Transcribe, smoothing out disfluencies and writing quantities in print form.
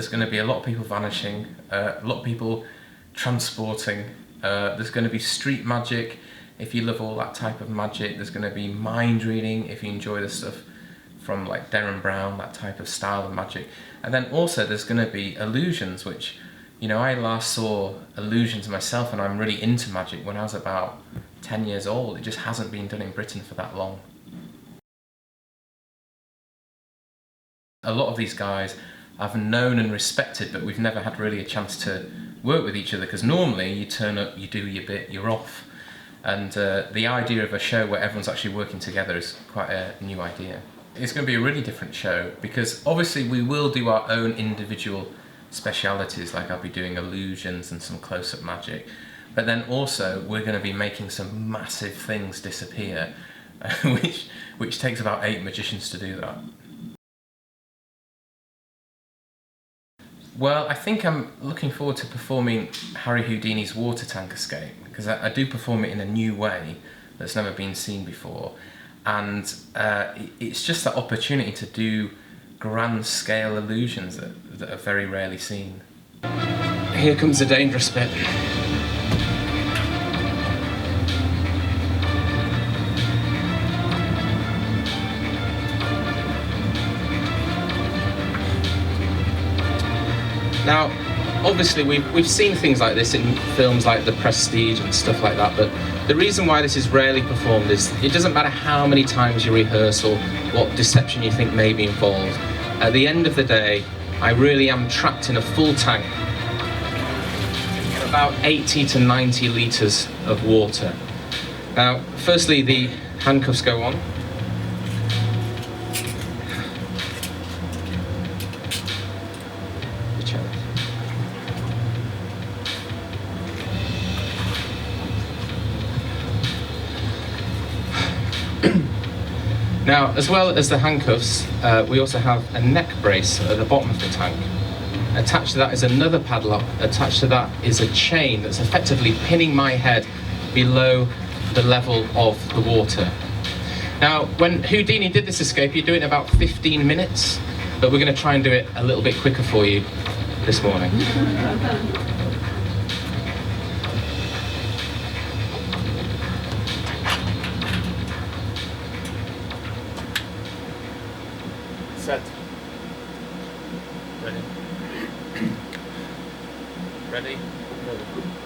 there's going to be a lot of people vanishing, a lot of people transporting, there's going to be street magic if you love all that type of magic, there's going to be mind reading if you enjoy the stuff from like Derren Brown, that type of style of magic. And then also there's going to be illusions, which, you know, I last saw illusions myself and I'm really into magic when I was about 10 years old. It just hasn't been done in Britain for that long. A lot of these guys I've known and respected, but we've never had really a chance to work with each other, because normally you turn up, you do your bit, you're off. And the idea of a show where everyone's actually working together is quite a new idea. It's going to be a really different show, because obviously we will do our own individual specialities, like I'll be doing illusions and some close-up magic, but then also we're going to be making some massive things disappear, which takes about 8 magicians to do that. Well, I think I'm looking forward to performing Harry Houdini's water tank escape, because I do perform it in a new way that's never been seen before, and it's just that opportunity to do grand scale illusions that are very rarely seen. Here comes the dangerous bit. Now, obviously we've seen things like this in films like The Prestige and stuff like that, but the reason why this is rarely performed is it doesn't matter how many times you rehearse or what deception you think may be involved. At the end of the day, I really am trapped in a full tank, about 80 to 90 litres of water. Now, firstly, the handcuffs go on. Now, as well as the handcuffs, we also have a neck brace at the bottom of the tank. Attached to that is another padlock. Attached to that is a chain that's effectively pinning my head below the level of the water. Now, when Houdini did this escape, you do it in about 15 minutes, but we're going to try and do it a little bit quicker for you this morning. Set. Ready? Ready? Ready.